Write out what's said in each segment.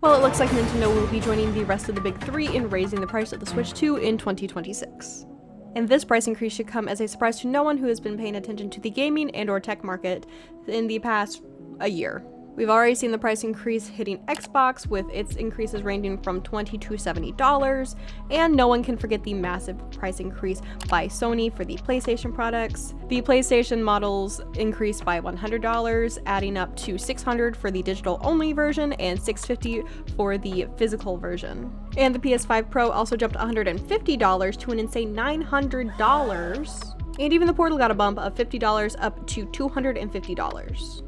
Well, it looks like Nintendo will be joining the rest of the big three in raising the price of the Switch 2 in 2026. And this price increase should come as a surprise to no one who has been paying attention to the gaming and/or tech market in the past a year. We've already seen the price increase hitting Xbox, with its increases ranging from $20 to $70, and no one can forget the massive price increase by Sony for the PlayStation products. The PlayStation models increased by $100, adding up to $600 for the digital-only version and $650 for the physical version. And the PS5 Pro also jumped $150 to an insane $900, and even the Portal got a bump of $50 up to $250.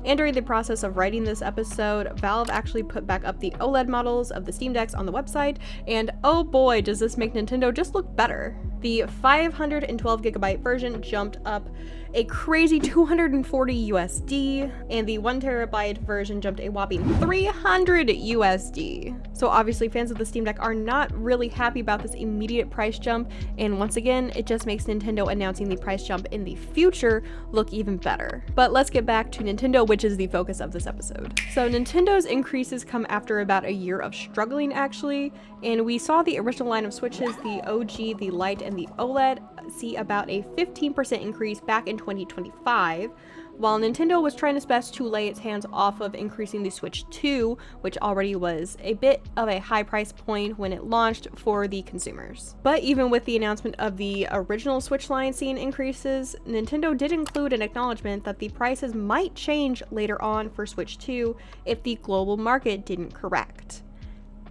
And during the process of writing this episode, Valve actually put back up the OLED models of the Steam Decks on the website, and oh boy, does this make Nintendo just look better. The 512GB version jumped up a crazy $240 USD, and the 1TB version jumped a whopping $300 USD. So obviously fans of the Steam Deck are not really happy about this immediate price jump, and once again, it just makes Nintendo announcing the price jump in the future look even better. But let's get back to Nintendo, which is the focus of this episode. So Nintendo's increases come after about a year of struggling actually, and we saw the original line of Switches, the OG, the Lite, and the OLED, see about a 15% increase back in 2025, while Nintendo was trying its best to lay its hands off of increasing the Switch 2, which already was a bit of a high price point when it launched for the consumers. But even with the announcement of the original Switch line seeing increases, Nintendo did include an acknowledgement that the prices might change later on for Switch 2 if the global market didn't correct.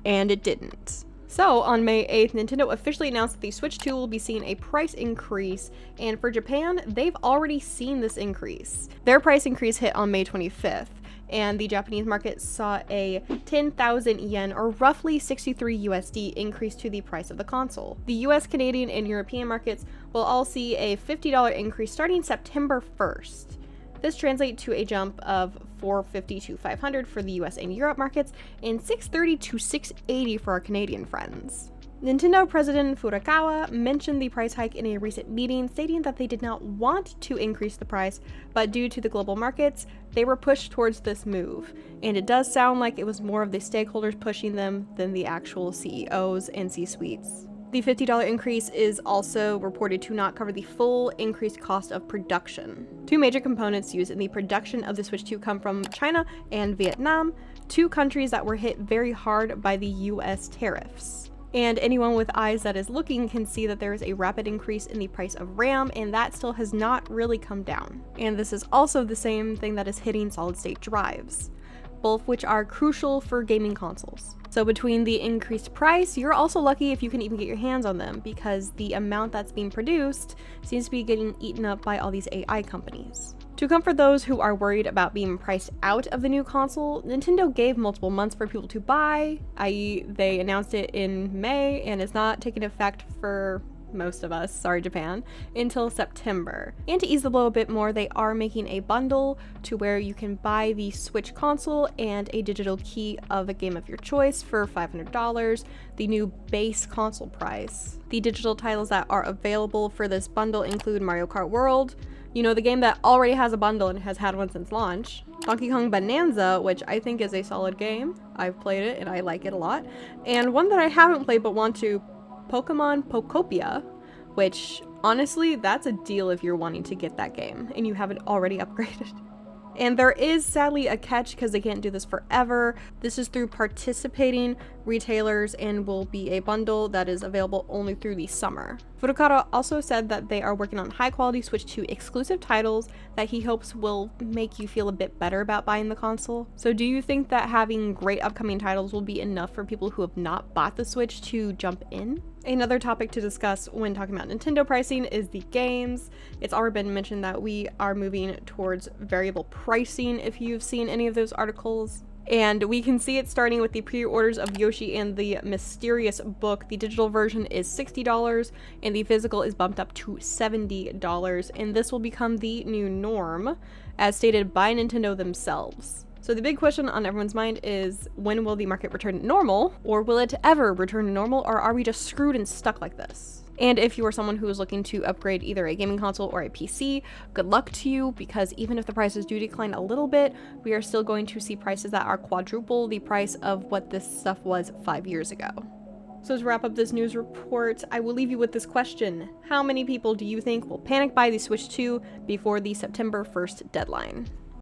And it didn't. So, on May 8th, Nintendo officially announced that the Switch 2 will be seeing a price increase, and for Japan, they've already seen this increase. Their price increase hit on May 25th, and the Japanese market saw a 10,000 yen, or roughly 63 USD, increase to the price of the console. The US, Canadian, and European markets will all see a $50 increase starting September 1st. This translates to a jump of $450 to $500 for the US and Europe markets, and $630 to $680 for our Canadian friends. Nintendo President Furukawa mentioned the price hike in a recent meeting, stating that they did not want to increase the price, but due to the global markets, they were pushed towards this move. And it does sound like it was more of the stakeholders pushing them than the actual CEOs and C-suites. The $50 increase is also reported to not cover the full increased cost of production. Two major components used in the production of the Switch 2 come from China and Vietnam, two countries that were hit very hard by the US tariffs. And anyone with eyes that is looking can see that there is a rapid increase in the price of RAM, and that still has not really come down. And this is also the same thing that is hitting solid-state drives, both which are crucial for gaming consoles. So between the increased price, you're also lucky if you can even get your hands on them, because the amount that's being produced seems to be getting eaten up by all these AI companies. To comfort those who are worried about being priced out of the new console, Nintendo gave multiple months for people to buy, i.e. they announced it in May and it's not taking effect for most of us, sorry Japan, until September. And to ease the blow a bit more, they are making a bundle to where you can buy the Switch console and a digital key of a game of your choice for $500, the new base console price. The digital titles that are available for this bundle include Mario Kart World, you know, the game that already has a bundle and has had one since launch, Donkey Kong Bonanza, which I think is a solid game, I've played it and I like it a lot, and one that I haven't played but want to, Pokemon Pokopia, which honestly, that's a deal if you're wanting to get that game and you haven't already upgraded. And there is sadly a catch because they can't do this forever. This is through participating retailers and will be a bundle that is available only through the summer. Furukawa also said that they are working on high quality Switch 2 exclusive titles that he hopes will make you feel a bit better about buying the console. So do you think that having great upcoming titles will be enough for people who have not bought the Switch to jump in? Another topic to discuss when talking about Nintendo pricing is the games. It's already been mentioned that we are moving towards variable pricing, if you've seen any of those articles. And we can see it starting with the pre-orders of Yoshi and the Mysterious Book. The digital version is $60 and the physical is bumped up to $70, and this will become the new norm, as stated by Nintendo themselves. So the big question on everyone's mind is, when will the market return to normal? Or will it ever return to normal, or are we just screwed and stuck like this? And if you are someone who is looking to upgrade either a gaming console or a PC, good luck to you, because even if the prices do decline a little bit, we are still going to see prices that are quadruple the price of what this stuff was 5 years ago. So to wrap up this news report, I will leave you with this question. How many people do you think will panic buy the Switch 2 before the September 1st deadline?